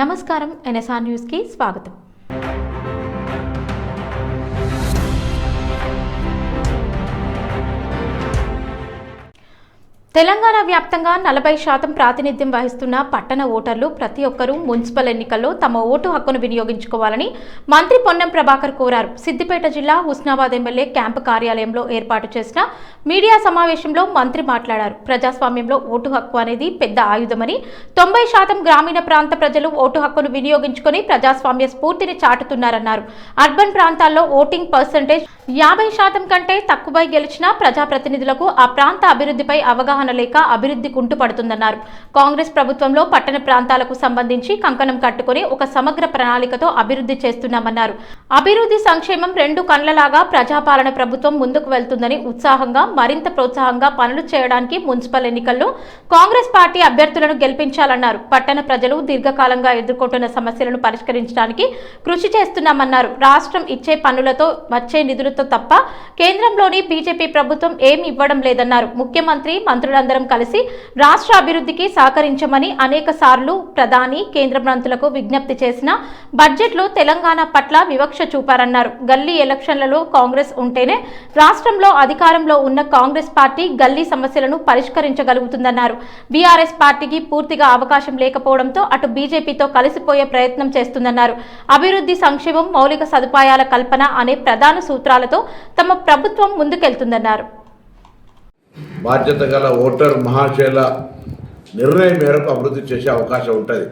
నమస్కారం NSR news కి స్వాగతం. తెలంగాణ వ్యాప్తంగా 40% ప్రాతినిధ్యం వహిస్తున్న పట్టణ ఓటర్లు ప్రతి ఒక్కరూ మున్సిపల్ ఎన్నికల్లో తమ ఓటు హక్కును వినియోగించుకోవాలని మంత్రి పొన్నం ప్రభాకర్ కోరారు. సిద్దిపేట జిల్లా హుస్నాబాద్ ఎమ్మెల్యే క్యాంపు కార్యాలయంలో ఏర్పాటు చేసిన మీడియా సమావేశంలో మంత్రి మాట్లాడారు. ప్రజాస్వామ్యంలో ఓటు హక్కు అనేది పెద్ద ఆయుధమని, 90% గ్రామీణ ప్రాంత ప్రజలు ఓటు హక్కును వినియోగించుకొని ప్రజాస్వామ్య స్ఫూర్తిని చాటుతున్నారన్నారు. అర్బన్ ప్రాంతాల్లో ఓటింగ్ పర్సెంటేజ్ 50% కంటే తక్కువై గెలిచిన ప్రజాప్రతినిధులకు ఆ ప్రాంత అభివృద్ధిపై అవగాహన లేక అభివృద్ధి కుంటుపడుతుందన్నారు. కాంగ్రెస్ ప్రభుత్వంలో పట్టణ ప్రాంతాలకు సంబంధించి కంకణం కట్టుకుని ఒక సమగ్ర ప్రణాళికతో అభివృద్ధి చేస్తున్నామన్నారు. అభివృద్ధి సంక్షేమం రెండు కళ్లలాగా ప్రజాపాలన ప్రభుత్వం ముందుకు వెళ్తుందని, ఉత్సాహంగా మరింత ప్రోత్సాహంగా పనులు చేయడానికి మున్సిపల్ ఎన్నికల్లో కాంగ్రెస్ పార్టీ అభ్యర్థులను గెలిపించాలన్నారు. పట్టణ ప్రజలు దీర్ఘకాలంగా ఎదుర్కొంటున్న సమస్యలను పరిష్కరించడానికి కృషి చేస్తున్నామన్నారు. రాష్ట్రం ఇచ్చే పన్నులతో వచ్చే నిధులతో తప్ప కేంద్రంలోని బీజేపీ ప్రభుత్వం ఏమి ఇవ్వడం లేదన్నారు. ముఖ్యమంత్రి మంత్రులందరం కలిసి రాష్ట్ర అభివృద్ధికి సహకరించమని అనేక సార్లు ప్రధాని, కేంద్ర మంత్రులకు విజ్ఞప్తి చేసిన బడ్జెట్లో తెలంగాణ పట్ల వివక్ష చూపారన్నారు. గల్లీ ఎలక్షన్లలో కాంగ్రెస్ ఉంటేనే రాష్ట్రంలో అధికారంలో ఉన్న కాంగ్రెస్ పార్టీ గల్లీ సమస్యలను పరిష్కరించగలుగుతుందన్నారు. బీఆర్ఎస్ పార్టీకి పూర్తిగా అవకాశం లేకపోవడంతో అటు బీజేపీతో కలిసిపోయే ప్రయత్నం చేస్తుందన్నారు. అభివృద్ధి, సంక్షేమం, మౌలిక సదుపాయాల కల్పన అనే ప్రధాన సూత్రాలతో తమ ప్రభుత్వం ముందుకెళ్తుందన్నారు. బాధ్యత గల ఓటర్ మహాశైల నిర్ణయం మేరకు అభివృద్ధి చేసే అవకాశం ఉంటుంది.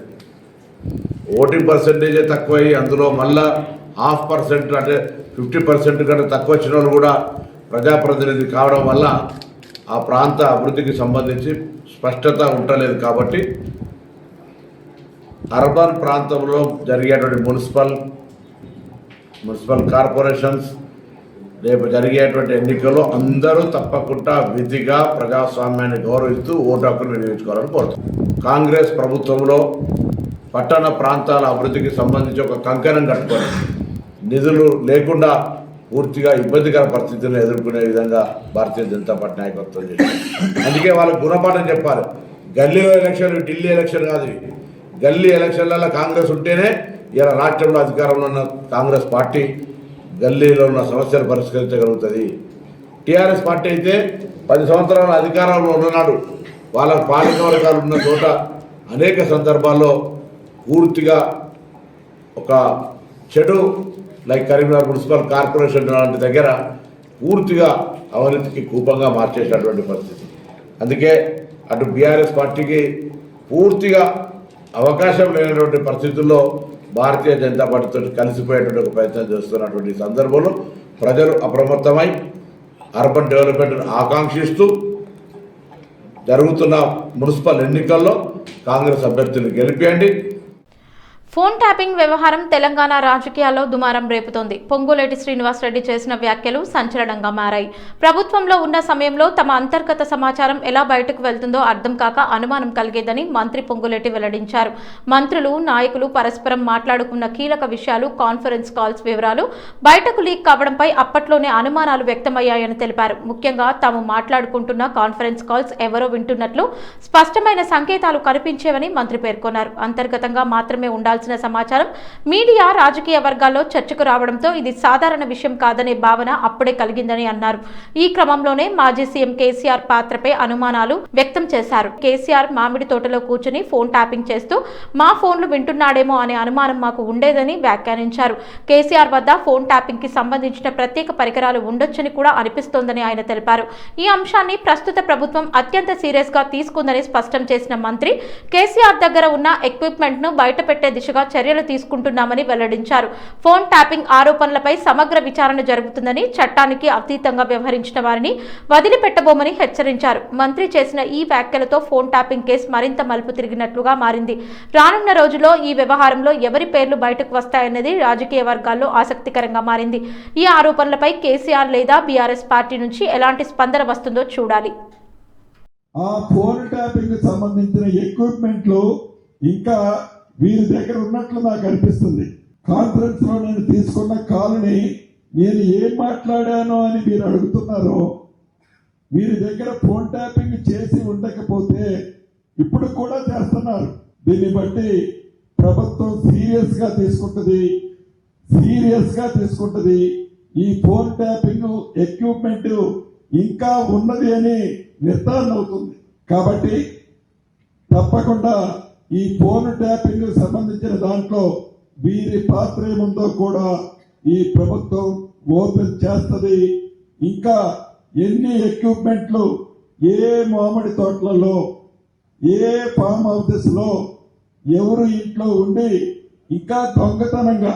ఓటింగ్ పర్సెంటేజే తక్కువై అందులో మళ్ళా 0.5% అంటే 50% కంటే తక్కువ వచ్చిన వాళ్ళు కూడా ప్రజాప్రతినిధి కావడం వల్ల ఆ ప్రాంత అభివృద్ధికి సంబంధించి స్పష్టత ఉండలేదు. కాబట్టి అర్బన్ ప్రాంతంలో జరిగేటువంటి మున్సిపల్ కార్పొరేషన్స్ రేపు జరిగేటువంటి ఎన్నికల్లో అందరూ తప్పకుండా విధిగా ప్రజాస్వామ్యాన్ని గౌరవిస్తూ ఓటు హక్కును వినియోగించుకోవాలని కోరుతాం. కాంగ్రెస్ ప్రభుత్వంలో పట్టణ ప్రాంతాల అభివృద్ధికి సంబంధించి ఒక కంకణం కట్టుకొని నిధులు లేకుండా పూర్తిగా ఇబ్బందికర పరిస్థితులను ఎదుర్కొనే విధంగా భారతీయ జనతా పార్టీ నాయకత్వం చేసింది. అందుకే వాళ్ళకు గుణపాఠం చెప్పాలి. గల్లీలో ఎలక్షన్, ఢిల్లీ ఎలక్షన్ కాదు. గల్లీ ఎలక్షన్లలో కాంగ్రెస్ ఉంటేనే ఇలా రాష్ట్రంలో అధికారంలో ఉన్న కాంగ్రెస్ పార్టీ గల్లీలో ఉన్న సమస్యలు పరిష్కరించగలుగుతుంది. టీఆర్ఎస్ పార్టీ అయితే 10 సంవత్సరాల అధికారంలో ఉన్నాడు. వాళ్ళ పాలక వర్గాలు ఉన్న చోట అనేక సందర్భాల్లో పూర్తిగా ఒక చెడు లైక్ కరీంనగర్ మున్సిపల్ కార్పొరేషన్ లాంటి దగ్గర పూర్తిగా అవినీతికి కూపంగా మార్చేసినటువంటి పరిస్థితి. అందుకే అటు బీఆర్ఎస్ పార్టీకి పూర్తిగా అవకాశం లేనటువంటి పరిస్థితుల్లో భారతీయ జనతా పార్టీతో కలిసిపోయేటువంటి ఒక ప్రయత్నం చేస్తున్నటువంటి సందర్భంలో ప్రజలు అప్రమత్తమై అర్బన్ డెవలప్మెంట్ను ఆకాంక్షిస్తూ జరుగుతున్న మున్సిపల్ ఎన్నికల్లో కాంగ్రెస్ అభ్యర్థులను గెలిపియండి. ఫోన్ ట్యాపింగ్ వ్యవహారం తెలంగాణ రాజకీయాల్లో దుమారం రేపుతోంది. పొంగులేటి శ్రీనివాసరెడ్డి చేసిన వ్యాఖ్యలు సంచలనంగా మారాయి. ప్రభుత్వంలో ఉన్న సమయంలో తమ అంతర్గత సమాచారం ఎలా బయటకు వెళ్తుందో అర్థం కాక అనుమానం కలిగేదని మంత్రి పొంగులేటి వెల్లడించారు. మంత్రులు, నాయకులు పరస్పరం మాట్లాడుకున్న కీలక విషయాలు, కాన్ఫరెన్స్ కాల్స్ వివరాలు బయటకు లీక్ కావడంపై అప్పట్లోనే అనుమానాలు వ్యక్తమయ్యాయని తెలిపారు. ముఖ్యంగా తాము మాట్లాడుకుంటున్న కాన్ఫరెన్స్ కాల్స్ ఎవరో వింటున్నట్లు స్పష్టమైన సంకేతాలు కనిపించేవని మంత్రి పేర్కొన్నారు. అంతర్గతంగా మాత్రమే ఉండాల్సిన సమాచారం మీడియా, రాజకీయ వర్గాల్లో చర్చకు రావడంతో ఇది సాధారణ విషయం కాదనే భావన అప్పుడే కలిగిందని అన్నారు. ఈ క్రమంలోనే మాజీ సీఎం కేసీఆర్ పాత్రపై అనుమానాలు వ్యక్తం చేశారు. కేసీఆర్ మామిడి తోటలో కూర్చుని ఫోన్ ట్యాపింగ్ చేస్తూ మా ఫోన్లు వింటున్నాడేమో అనే అనుమానం మాకు ఉండేదని వ్యాఖ్యానించారు. కేసీఆర్ వద్ద ఫోన్ ట్యాపింగ్ కి సంబంధించిన ప్రత్యేక పరికరాలు ఉండొచ్చని కూడా అనిపిస్తోందని ఆయన తెలిపారు. ఈ అంశాన్ని ప్రస్తుత ప్రభుత్వం అత్యంత సీరియస్ గా తీసుకుందని స్పష్టం చేసిన మంత్రి, కేసీఆర్ దగ్గర ఉన్న ఎక్విప్మెంట్ ను బయటపెట్టే దిశగా చర్యలు తీసుకుంటున్నామని వెల్లడించారు. ఫోన్ ట్యాపింగ్ ఆరోపణలపై సమగ్ర విచారణ జరుగుతుందని, చట్టానికి అతీతంగా వ్యవహరించిన వారిని వదిలిపెట్టబోమని హెచ్చరించారు. మంత్రి చేసిన ఈ వ్యాఖ్యలతో ఫోన్ ట్యాపింగ్ కేసు మరింత మలుపు తిరిగినట్లుగా మారింది. రానున్న రోజుల్లో ఈ వ్యవహారంలో ఎవరి పేర్లు బయటకు వస్తాయన్నది రాజకీయ వర్గాల్లో ఆసక్తికరంగా మారింది. ఈ ఆరోపణలపై కేసీఆర్ లేదా బీఆర్ఎస్ పార్టీ నుంచి ఎలాంటి స్పందన వస్తుందో చూడాలి. ఆ ఫోన్ ట్యాపింగ్ సంబంధించిన ఎక్విప్మెంట్ లో ఇంకా వీరి దగ్గర ఉన్నట్లు నాకు అనిపిస్తుంది. కాన్ఫరెన్స్ లో నేను తీసుకున్న కాల్ని నేను ఏం మాట్లాడానో అని మీరు అడుగుతున్నారో, వీరి దగ్గర ఫోన్ ట్యాపింగ్ చేసి ఉండకపోతే ఇప్పుడు కూడా చేస్తున్నారు. దీన్ని బట్టి ప్రభుత్వం సీరియస్ గా తీసుకుంటది. ఈ ఫోన్ ట్యాపింగ్ ఎక్విప్మెంట్ ఇంకా ఉన్నది అని నిర్ధారణ అవుతుంది. కాబట్టి తప్పకుండా ఈ ఫోన్ ట్యాపింగ్ సంబంధించిన దాంట్లో వీరి పాత్ర ఏముందో కూడా ఈ ప్రభుత్వం ఓపెన్ చేస్తది. ఇంకా ఎన్ని ఎక్విప్మెంట్లు ఏ మామిడి తోటలలో ఏ ఫామ్ హౌసెస్ లో ఎవరు ఇంట్లో ఉండి ఇంకా దొంగతనంగా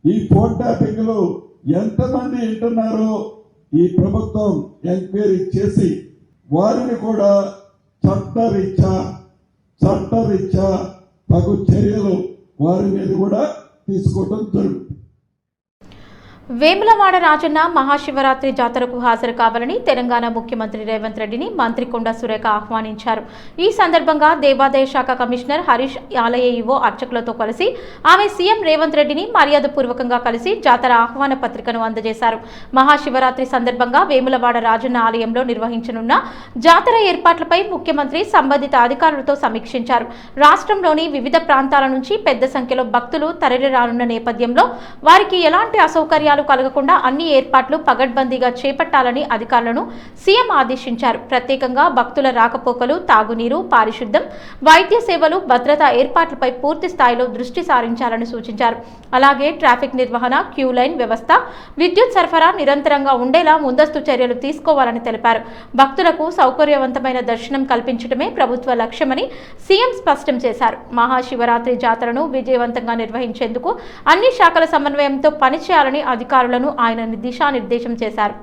ఈ ఫోన్ ట్యాపింగ్ లో ఎంతమంది వింటున్నారో ఈ ప్రభుత్వం ఎంక్వైరీ చేసి వారిని కూడా చట్టరీత్యా తగు చర్యలు వారి మీద కూడా తీసుకోవడం జరుగుతుంది. వేములవాడ రాజన్న మహాశివరాత్రి జాతరకు హాజరు కావాలని తెలంగాణ ముఖ్యమంత్రి రేవంత్ రెడ్డిని మంత్రి కొండా సురేఖ ఆహ్వానించారు. ఈ సందర్భంగా దేవాదాయ శాఖ కమిషనర్ హరీష్, ఆలయ ఈవో అర్చకులతో కలిసి ఆమె సీఎం రేవంత్ రెడ్డిని మర్యాదపూర్వకంగా కలిసి జాతర ఆహ్వాన పత్రికను అందజేశారు. మహాశివరాత్రి సందర్భంగా వేములవాడ రాజన్న ఆలయంలో నిర్వహించనున్న జాతర ఏర్పాట్లపై ముఖ్యమంత్రి సంబంధిత అధికారులతో సమీక్షించారు. రాష్ట్రంలోని వివిధ ప్రాంతాల నుంచి పెద్ద సంఖ్యలో భక్తులు తరలిరానున్న నేపథ్యంలో వారికి ఎలాంటి అసౌకర్యాలు కలగకుండా అన్ని ఏర్పాట్లు పగడ్బందీగా చేపట్టాలని అధికారులను సీఎం ఆదేశించారు. ప్రత్యేకంగా భక్తుల రాకపోకలు, తాగునీరు, పారిశుద్ధ్యం, వైద్య సేవలు, భద్రతా ఏర్పాట్లపై పూర్తి స్థాయిలో దృష్టి సారించాలని సూచించారు. అలాగే ట్రాఫిక్ నిర్వహణ, క్యూ లైన్ వ్యవస్థ, విద్యుత్ సరఫరా నిరంతరంగా ఉండేలా ముందస్తు చర్యలు తీసుకోవాలని తెలిపారు. భక్తులకు సౌకర్యవంతమైన దర్శనం కల్పించడమే ప్రభుత్వ లక్ష్యమని సీఎం స్పష్టం చేశారు. మహాశివరాత్రి జాతరను విజయవంతంగా నిర్వహించేందుకు అన్ని శాఖల సమన్వయంతో పనిచేయాలని అధికారులను ఆయన దిశానిర్దేశం చేశారు.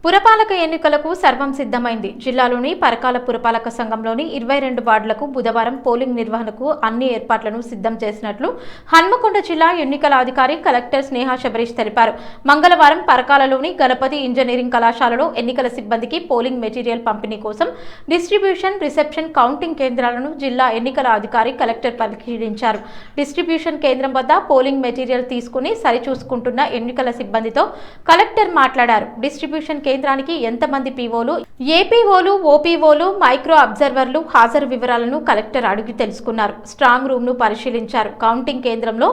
పురపాలక ఎన్నికలకు సర్వం సిద్ధమైంది. జిల్లాలోని పరకాల పురపాలక సంఘంలోని 22 వార్డులకు బుధవారం పోలింగ్ నిర్వహణకు అన్ని ఏర్పాట్లను సిద్ధం చేసినట్లు హన్మకొండ జిల్లా ఎన్నికల అధికారి కలెక్టర్ స్నేహ శబరీష్ తెలిపారు. మంగళవారం పరకాలలోని గణపతి ఇంజనీరింగ్ కళాశాలలో ఎన్నికల సిబ్బందికి పోలింగ్ మెటీరియల్ పంపిణీ కోసం డిస్ట్రిబ్యూషన్, రిసెప్షన్, కౌంటింగ్ కేంద్రాలను జిల్లా ఎన్నికల అధికారి కలెక్టర్ పరిశీలించారు. డిస్ట్రిబ్యూషన్ కేంద్రం వద్ద పోలింగ్ మెటీరియల్ తీసుకుని సరిచూసుకుంటున్న ఎన్నికల సిబ్బందితో కలెక్టర్ మాట్లాడారు. డిస్ట్రిబ్యూషన్ కేంద్రానికి ఎంతమంది పీఓలు, ఏపీఓలు, ఓపీఓలు, మైక్రో అబ్జర్వర్లు హాజరు వివరాలను కలెక్టర్ అడిగి తెలుసుకున్నారు. స్ట్రాంగ్ రూమ్ ను పరిశీలించారు. కౌంటింగ్ కేంద్రంలో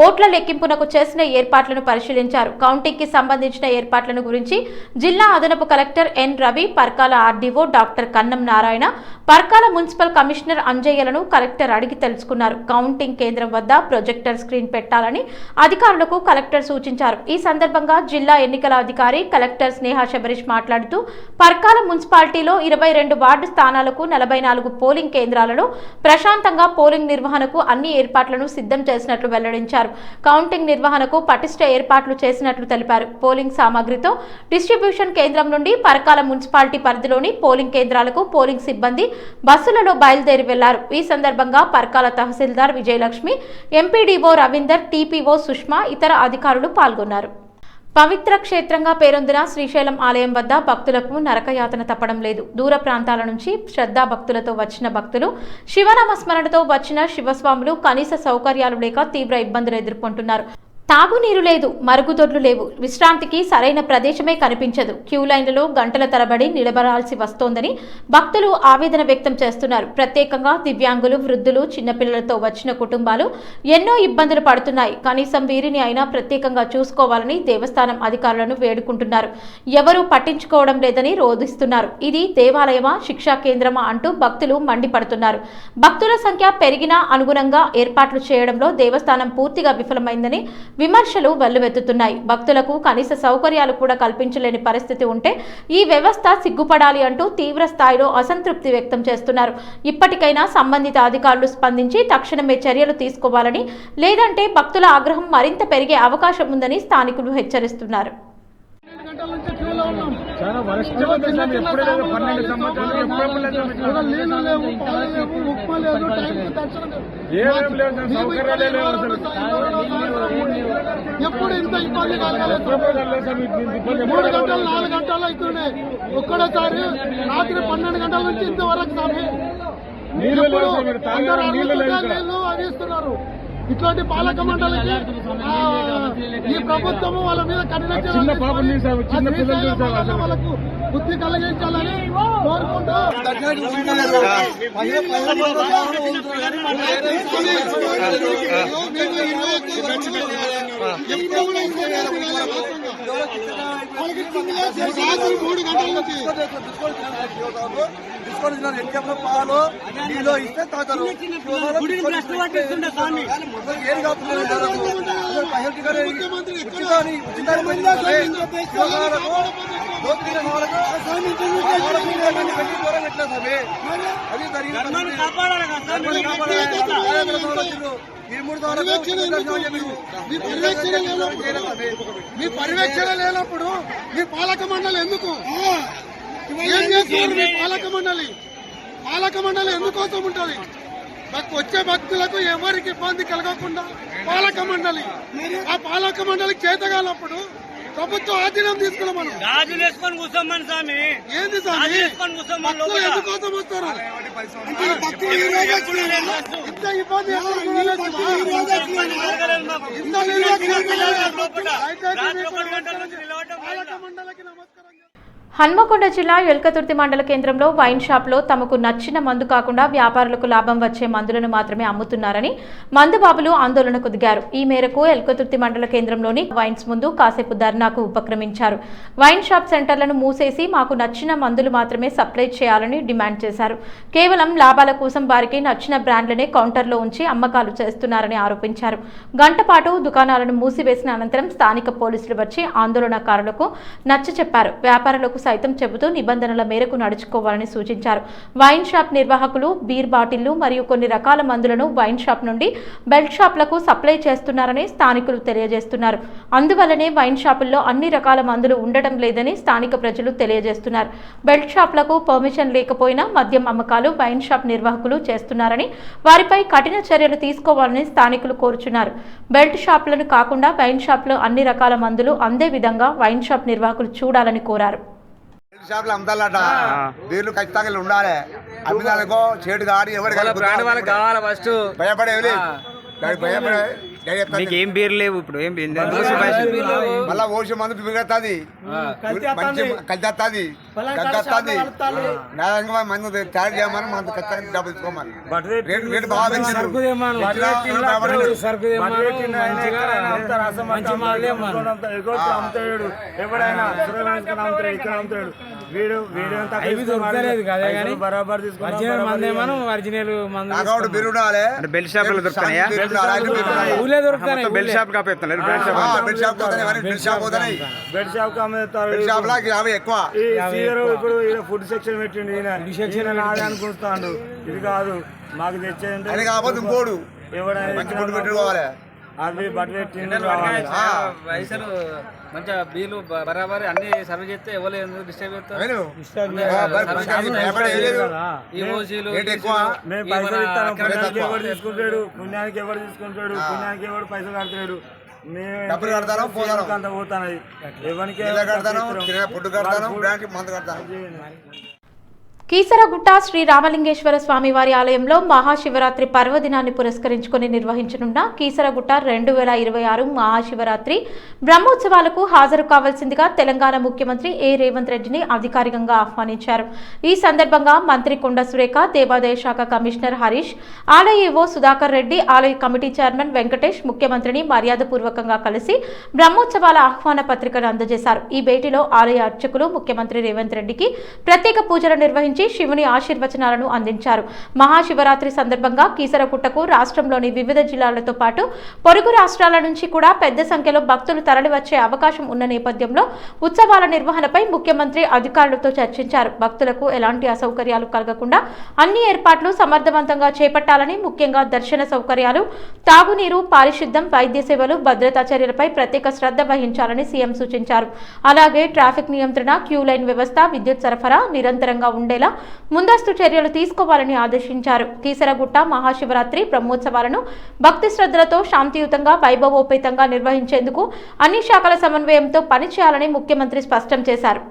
ఓట్ల లెక్కింపునకు చేసిన ఏర్పాట్లను పరిశీలించారు. కౌంటింగ్ కి సంబంధించిన ఏర్పాట్లను గురించి జిల్లా అదనపు collector N Ravi, Parkal RDO doctor Kannam Narayana, Parkal municipal commissioner అంజయ్యలను కలెక్టర్ అడిగి తెలుసుకున్నారు. కౌంటింగ్ కేంద్రం వద్ద ప్రొజెక్టర్ స్క్రీన్ పెట్టాలని అధికారులకు కలెక్టర్ సూచించారు. ఈ సందర్భంగా జిల్లా ఎన్నికల అధికారి కలెక్టర్ స్నేహ శబరీష్ మాట్లాడుతూ పర్కాల మున్సిపాలిటీలో 22 వార్డు స్థానాలకు 44 పోలింగ్ కేంద్రాలలో ప్రశాంతంగా పోలింగ్ నిర్వహణకు అన్ని ఏర్పాట్లను సిద్ధం చేసినట్లు వెల్లడించారు. కౌంటింగ్ నిర్వహణకు పటిష్ట ఏర్పాట్లు చేసినట్లు తెలిపారు. పోలింగ్ సామాగ్రితో డిస్ట్రిబ్యూషన్ కేంద్రం నుండి పర్కాల మున్సిపాలిటీ పరిధిలోని పోలింగ్ కేంద్రాలకు పోలింగ్ సిబ్బంది బస్సులలో బయలుదేరి వెళ్లారు. ఈ సందర్భంగా పర్కాల తహసీల్దార్ విజయలక్ష్మి, ఎంపీడీఓ రవీందర్, టీపీఓ సుష్మా, ఇతర అధికారులు పాల్గొన్నారు. పవిత్ర క్షేత్రంగా పేరొందిన శ్రీశైలం ఆలయం వద్ద భక్తులకు నరకయాతన తప్పడం లేదు. దూర ప్రాంతాల నుంచి శ్రద్ధా భక్తులతో వచ్చిన భక్తులు, శివనామస్మరణతో వచ్చిన శివస్వాములు కనీస సౌకర్యాలు లేక తీవ్ర ఇబ్బందులు ఎదుర్కొంటున్నారు. తాగునీరు లేదు, మరుగుదొడ్లు లేవు, విశ్రాంతికి సరైన ప్రదేశమే కనిపించదు. క్యూ లైన్లలో గంటల తరబడి నిలబడాల్సి వస్తోందని భక్తులు ఆవేదన వ్యక్తం చేస్తున్నారు. ప్రత్యేకంగా దివ్యాంగులు, వృద్ధులు, చిన్నపిల్లలతో వచ్చిన కుటుంబాలు ఎన్నో ఇబ్బందులు పడుతున్నాయి. కనీసం వీరిని అయినా ప్రత్యేకంగా చూసుకోవాలని దేవస్థానం అధికారులను వేడుకుంటున్నారు. ఎవరూ పట్టించుకోవడం లేదని రోధిస్తున్నారు. ఇది దేవాలయమా, శిక్షా కేంద్రమా అంటూ భక్తులు మండిపడుతున్నారు. భక్తుల సంఖ్య పెరిగినా అనుగుణంగా ఏర్పాట్లు చేయడంలో దేవస్థానం పూర్తిగా విఫలమైందని విమర్శలు వెల్లువెత్తుతున్నాయి. భక్తులకు కనీస సౌకర్యాలు కూడా కల్పించలేని పరిస్థితి ఉంటే ఈ వ్యవస్థ సిగ్గుపడాలి అంటూ తీవ్ర స్థాయిలో అసంతృప్తి వ్యక్తం చేస్తున్నారు. ఇప్పటికైనా సంబంధిత అధికారులు స్పందించి తక్షణమే చర్యలు తీసుకోవాలని, లేదంటే భక్తుల ఆగ్రహం మరింత పెరిగే అవకాశం ఉందని స్థానికులు హెచ్చరిస్తున్నారు. చాలా వరస్ట్ ఎప్పుడు 12 సంవత్సరాలు నీళ్లు లేవు, పాలు లేవు, ఉప్మా లేదు, ఏమేమి లేవు, సౌకర్యాలే లేవు. అసలు ఎప్పుడు ఇంత ఇబ్బంది కాలేదు. 3 గంటలు 4 గంటలు అవుతున్నాయి. ఒక్కడోసారి రాత్రి 12 గంటల నుంచి ఇంతవరకు స్వామి నీళ్లు అవి ఇస్తున్నారు. ఇట్లాంటి పాలక మండలికి ఈ ప్రభుత్వము వాళ్ళ మీద కఠిన వాళ్ళకు బుద్ధి కలిగించాలని కోరుకుంటూ రాత్రి 3 గంటల నుంచి పాలు నీళ్ళు ఇస్తే తాగుతారు. మీ పర్యవేక్షణ లేనప్పుడు మీ పాలక మండలి ఎందుకు ఏం చేస్తున్నారు? మీ పాలక మండలి ఎందుకోసం ఉంటుంది? వచ్చే భక్తులకు ఎవరికి ఇబ్బంది కలగకుండా పాలక మండలి, ఆ పాలక మండలికి చేతగాలప్పుడు ప్రభుత్వం ఆధీనం తీసుకున్నాం. మనం ఏంది స్వామి భక్తులు ఎందుకోసం వస్తారు? ఇంత ఇబ్బంది పాలక మండలికి నమస్కారం. హన్మకొండ జిల్లా ఎల్కతుర్తి మండల కేంద్రంలో వైన్ షాప్లో తమకు నచ్చిన మందు కాకుండా వ్యాపారులకు లాభం వచ్చే మందులను మాత్రమే అమ్ముతున్నారని మందుబాబులు ఆందోళనకు దిగారు. ఈ మేరకు ఎల్కతుర్తి మండల కేంద్రంలోని వైన్స్ ముందు కాసేపు ధర్నాకు ఉపక్రమించారు. వైన్ షాప్ సెంటర్లను మూసేసి మాకు నచ్చిన మందులు మాత్రమే సప్లై చేయాలని డిమాండ్ చేశారు. కేవలం లాభాల కోసం వారికి నచ్చిన బ్రాండ్లనే కౌంటర్లో ఉంచి అమ్మకాలు చేస్తున్నారని ఆరోపించారు. గంట పాటు దుకాణాలను మూసివేసిన అనంతరం స్థానిక పోలీసులు వచ్చి ఆందోళనకారులకు నచ్చచెప్పారు. వ్యాపారులకు సైతం చెబుతూ నిబంధనల మేరకు నడుచుకోవాలని సూచించారు. వైన్ షాప్ నిర్వాహకులు బీర్ బాటిళ్లు మరియు కొన్ని రకాల మందులను వైన్ షాప్ నుండి బెల్ట్ షాప్లకు సప్లై చేస్తున్నారని స్థానికులు తెలియజేస్తున్నారు. అందువల్లనే వైన్ షాపుల్లో అన్ని రకాల మందులు ఉండడం లేదని స్థానిక ప్రజలు తెలియజేస్తున్నారు. బెల్ట్ షాప్లకు పర్మిషన్ లేకపోయినా మద్యం అమ్మకాలు వైన్ షాప్ నిర్వాహకులు చేస్తున్నారని వారిపై కఠిన చర్యలు తీసుకోవాలని స్థానికులు కోరుచున్నారు. బెల్ట్ షాపులను కాకుండా వైన్ షాప్లో అన్ని రకాల మందులు అందే విధంగా వైన్ షాప్ నిర్వాహకులు చూడాలని కోరారు. షాపులు అమ్ముతాలట, బీర్లు ఖచ్చితంగా ఉండాలి. అమ్మిదానికో చేటు కాడి ఎవరు కావాలి ఫస్ట్ భయపడేవి ఏం బీర్ లేవు ఇప్పుడు ఏం మళ్ళా ఓసి మందు మిగతాది కలిసేస్తుంది గగ్గొస్తుంది. న్యాయంగా మందు తయారు చేయమని మందు ఖచ్చితంగా డబ్బులు తీసుకోమని రేటు బాగా పెంచారు. ఎవడైనా ఇక్కడ అమ్ముతాడు. వీడు బరాబర్ బెల్ షాప్ లో దొరుకుతాయా? బెల్ షాప్ కాపేస్తున్నారు. బెడ్ షాప్ అమ్ముతారు ఎక్కువ. ఇప్పుడు ఫుడ్ సెక్షన్ పెట్టిండు. ఈయన నాదే అనుకుంటాడు. ఇది కాదు మాకు తెచ్చేది కాకపోతే ఇంకోడు ఎవడైనా అవి బట్టలు పైసలు మంచిగా బీర్లు బరాబర్ అన్ని సర్వ్ చేస్తే ఎవరు డిస్టర్బ్ చేస్తారు. మేము పైసలు ఇస్తాం. పుణ్యానికి ఎవరు తీసుకుంటాడు? పుణ్యానికి ఎవరు పైసలు కడతాడు? అంత పోతాయి. ఎవరికి కీసరగుట్ట శ్రీ రామలింగేశ్వర స్వామివారి ఆలయంలో మహాశివరాత్రి పర్వదినాన్ని పురస్కరించుకుని నిర్వహించనున్న కీసరగుట్ట 2026 మహాశివరాత్రి బ్రహ్మోత్సవాలకు హాజరు కావాల్సిందిగా తెలంగాణ ముఖ్యమంత్రి ఏ రేవంత్ రెడ్డిని అధికారికంగా ఆహ్వానించారు. ఈ సందర్భంగా మంత్రి కొండ సురేఖ, దేవాదాయ శాఖ కమిషనర్ హరీష్, ఆలయ ఈవో సుధాకర్ రెడ్డి, ఆలయ కమిటీ చైర్మన్ వెంకటేష్ ముఖ్యమంత్రిని మర్యాదపూర్వకంగా కలిసి బ్రహ్మోత్సవాల ఆహ్వాన పత్రికను అందజేశారు. ఈ భేటీలో ఆలయ అర్చకులు ముఖ్యమంత్రి రేవంత్ రెడ్డికి ప్రత్యేక పూజలు నిర్వహించి శివుని ఆశీర్వచనాలను అందించారు. మహాశివరాత్రి సందర్భంగా కీసరగుట్టకు రాష్ట్రంలోని వివిధ జిల్లాలతో పాటు పొరుగు రాష్ట్రాల నుంచి కూడా పెద్ద సంఖ్యలో భక్తులు తరలివచ్చే అవకాశం ఉన్న నేపథ్యంలో ఉత్సవాల నిర్వహణపై ముఖ్యమంత్రి అధికారులతో చర్చించారు. భక్తులకు ఎలాంటి అసౌకర్యాలు కలగకుండా అన్ని ఏర్పాట్లు సమర్థవంతంగా చేపట్టాలని, ముఖ్యంగా దర్శన సౌకర్యాలు, తాగునీరు, పారిశుద్ధ్యం, వైద్య సేవలు, భద్రతా చర్యలపై ప్రత్యేక శ్రద్ధ వహించాలని సీఎం సూచించారు. అలాగే ట్రాఫిక్ నియంత్రణ, క్యూ లైన్ వ్యవస్థ, విద్యుత్ సరఫరా నిరంతరంగా ఉండేలా ముందస్తు చర్యలు తీసుకోవాలని ఆదేశించారు. కీసరగుట్ట మహాశివరాత్రి బ్రహ్మోత్సవాలను భక్తి శ్రద్ధలతో శాంతియుతంగా వైభవోపేతంగా నిర్వహించేందుకు అన్ని శాఖల సమన్వయంతో పనిచేయాలని ముఖ్యమంత్రి స్పష్టం చేశారు.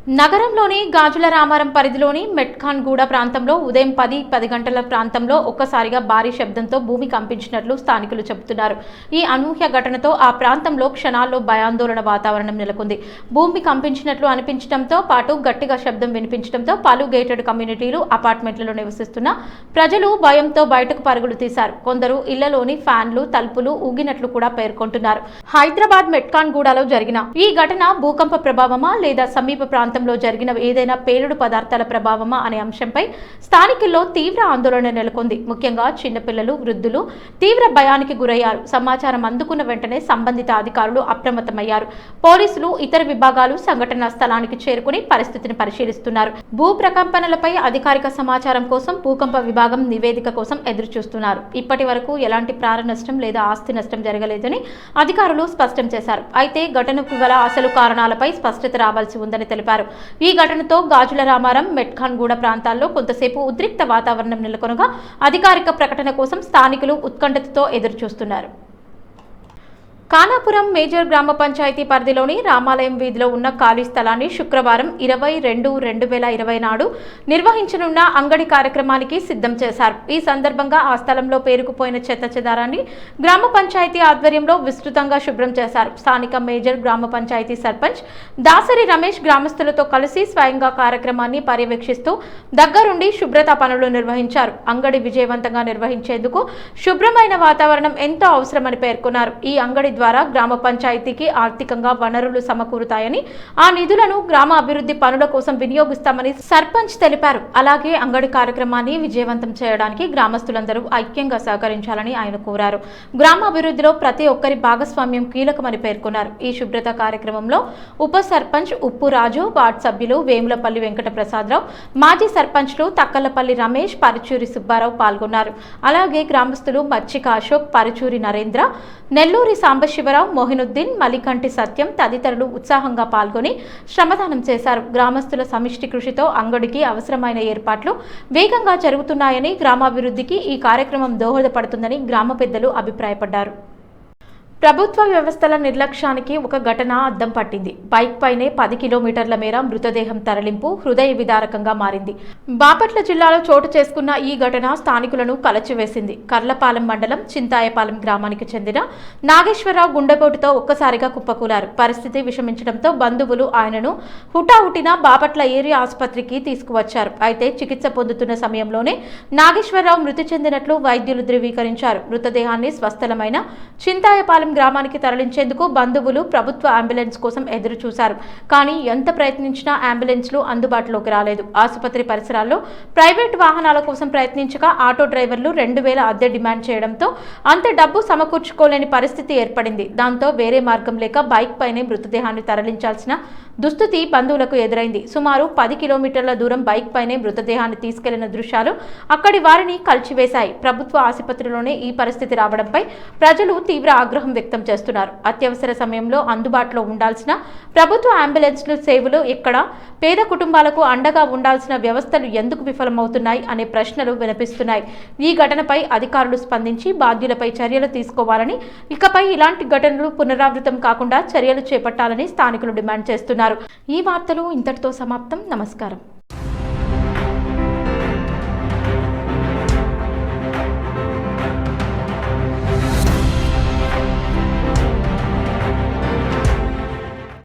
నగరంలోని గాజుల రామారం పరిధిలోని మెట్ఖాన్గూడ ప్రాంతంలో ఉదయం 10 గంటల ప్రాంతంలో ఒక్కసారిగా భారీ శబ్దంతో భూమి కంపించినట్లు స్థానికులు చెబుతున్నారు. ఈ అనూహ్య ఘటనతో ఆ ప్రాంతంలో క్షణాల్లో భయాందోళన వాతావరణం నెలకొంది. భూమి కంపించినట్లు అనిపించడంతో పాటు గట్టిగా శబ్దం వినిపించడంతో పలు గేటెడ్ కమ్యూనిటీలు, అపార్ట్మెంట్లలో నివసిస్తున్న ప్రజలు భయంతో బయటకు పరుగులు తీశారు. కొందరు ఇళ్లలోని ఫ్యాన్లు, తలుపులు ఊగినట్లు కూడా పేర్కొంటున్నారు. హైదరాబాద్ మెట్ఖాన్గూడలో జరిగిన ఈ ఘటన భూకంప ప్రభావమా లేదా సమీప ప్రాంతంలో జరిగిన ఏదైనా పేలుడు పదార్థాల ప్రభావమా అనే అంశంపై స్థానికుల్లో తీవ్ర ఆందోళన నెలకొంది. ముఖ్యంగా చిన్నపిల్లలు, వృద్ధులు తీవ్ర భయానికి గురయ్యారు. సమాచారం అందుకున్న వెంటనే సంబంధిత అధికారులు అప్రమత్తమయ్యారు. పోలీసులు, ఇతర విభాగాలు సంఘటనా స్థలానికి చేరుకుని పరిస్థితిని పరిశీలిస్తున్నారు. భూ ప్రకంపనలపై అధికారిక సమాచారం కోసం భూకంప విభాగం నివేదిక కోసం ఎదురుచూస్తున్నారు. ఇప్పటి వరకు ఎలాంటి ప్రాణ నష్టం లేదా ఆస్తి నష్టం జరగలేదని అధికారులు స్పష్టం చేశారు. అయితే ఘటనకు గల అసలు కారణాలపై స్పష్టత రావాల్సి ఉందని తెలిపారు. ఈ ఘటనతో గాజుల రామారం, మెట్ఖాన్గూడ ప్రాంతాల్లో కొంతసేపు ఉద్రిక్త వాతావరణం నెలకొనగా అధికారిక ప్రకటన కోసం స్థానికులు ఉత్కంఠతో ఎదురుచూస్తున్నారు. ఖానాపురం మేజర్ గ్రామ పంచాయతీ పరిధిలోని రామాలయం వీధిలో ఉన్న ఖాళీ స్థలాన్ని శుక్రవారం 20/2/2020 నాడు నిర్వహించనున్న అంగడి కార్యక్రమానికి సిద్ధం చేశారు. ఈ సందర్భంగా ఆ స్థలంలో పేరుకుపోయిన చెత్తాచెదారాన్ని గ్రామ పంచాయతీ ఆధ్వర్యంలో విస్తృతంగా శుభ్రం చేశారు. స్థానిక మేజర్ గ్రామ పంచాయతీ సర్పంచ్ దాసరి రమేష్ గ్రామస్తులతో కలిసి స్వయంగా కార్యక్రమాన్ని పర్యవేక్షిస్తూ దగ్గరుండి శుభ్రత పనులు నిర్వహించారు. అంగడి విజయవంతంగా నిర్వహించేందుకు శుభ్రమైన వాతావరణం ఎంతో అవసరమని పేర్కొన్నారు. ఈ అంగడి ద్వారా గ్రామ పంచాయతీకి ఆర్థికంగా వనరులు సమకూరుతాయని, ఆ నిధులను గ్రామ అభివృద్ధి పనుల కోసం వినియోగిస్తామని సర్పంచ్ తెలిపారు. అలాగే అంగడి కార్యక్రమాన్ని విజయవంతం చేయడానికి గ్రామస్తులందరూ ఐక్యంగా సహకరించాలని ఆయన కోరారు. గ్రామ అభివృద్ధిలో ప్రతి ఒక్కరి భాగస్వామ్యం కీలకమని పేర్కొన్నారు. ఈ శుభ్రత కార్యక్రమంలో ఉప సర్పంచ్ ఉప్పు రాజు, వార్డు సభ్యులు వేములపల్లి వెంకట ప్రసాదరావు, మాజీ సర్పంచ్లు తక్కలపల్లి రమేష్, పరుచూరి సుబ్బారావు పాల్గొన్నారు. అలాగే గ్రామస్తులు మచ్చిక అశోక్, పరుచూరి నరేంద్ర, నెల్లూరి సాంబశివరావు, మోహినుద్దీన్, మలికంటి సత్యం తదితరులు ఉత్సాహంగా పాల్గొని శ్రమదానం చేశారు. గ్రామస్తుల సమిష్టి కృషితో అంగడికి అవసరమైన ఏర్పాట్లు వేగంగా జరుగుతున్నాయని, గ్రామాభివృద్ధికి ఈ కార్యక్రమం దోహదపడుతుందని గ్రామ పెద్దలు అభిప్రాయపడ్డారు. ప్రభుత్వ వ్యవస్థల నిర్లక్ష్యానికి ఒక ఘటన అద్దం పట్టింది. బైక్ పైనే 10 కిలోమీటర్ల మేర మృతదేహం తరలింపు హృదయ విదారకంగా మారింది. బాపట్ల జిల్లాలో చోటు చేసుకున్న ఈ ఘటన స్థానికులను కలచివేసింది. కర్లపాలెం మండలం చింతాయపాలెం గ్రామానికి చెందిన నాగేశ్వరరావు గుండెపోటుతో ఒక్కసారిగా కుప్పకూలారు. పరిస్థితి విషమించడంతో బంధువులు ఆయనను హుటాహుటిన బాపట్ల ఏరియా ఆసుపత్రికి తీసుకువచ్చారు. అయితే చికిత్స పొందుతున్న సమయంలోనే నాగేశ్వరరావు మృతి చెందినట్లు వైద్యులు ధృవీకరించారు. మృతదేహాన్ని స్వస్థలమైన చింతాయపాలెం గ్రామానికి తరలించేందుకు బంధువులు ప్రభుత్వ అంబులెన్స్ కోసం ఎదురు చూశారు. కానీ ఎంత ప్రయత్నించినా అంబులెన్స్లు అందుబాటులోకి రాలేదు. ఆసుపత్రి పరిసరాల్లో ప్రైవేట్ వాహనాల కోసం ప్రయత్నించగా ఆటో డ్రైవర్లు 2000 అద్దె డిమాండ్ చేయడంతో అంత డబ్బు సమకూర్చుకోలేని పరిస్థితి ఏర్పడింది. దాంతో వేరే మార్గం లేక బైక్ పైనే మృతదేహాన్ని తరలించాల్సిన దుస్థితి బంధువులకు ఎదురైంది. సుమారు 10 కిలోమీటర్ల దూరం బైక్ పైనే మృతదేహాన్ని తీసుకెళ్లిన దృశ్యాలు అక్కడి వారిని కలిచివేశాయి. ప్రభుత్వ ఆసుపత్రిలోనే ఈ పరిస్థితి రావడంపై ప్రజలు తీవ్ర ఆగ్రహం వ్యక్తం చేస్తున్నారు. అత్యవసర సమయంలో అందుబాటులో ఉండాల్సిన ప్రభుత్వ అంబులెన్స్లు సేవలు ఎక్కడ, పేద కుటుంబాలకు అండగా ఉండాల్సిన వ్యవస్థలు ఎందుకు విఫలమవుతున్నాయి అనే ప్రశ్నలు వినిపిస్తున్నాయి. ఈ ఘటనపై అధికారులు స్పందించి బాధ్యులపై చర్యలు తీసుకోవాలని, ఇకపై ఇలాంటి ఘటనలు పునరావృతం కాకుండా చర్యలు చేపట్టాలని స్థానికులు డిమాండ్ చేస్తున్నారు. ఈ వార్తలు ఇంతటితో సమాప్తం. నమస్కారం.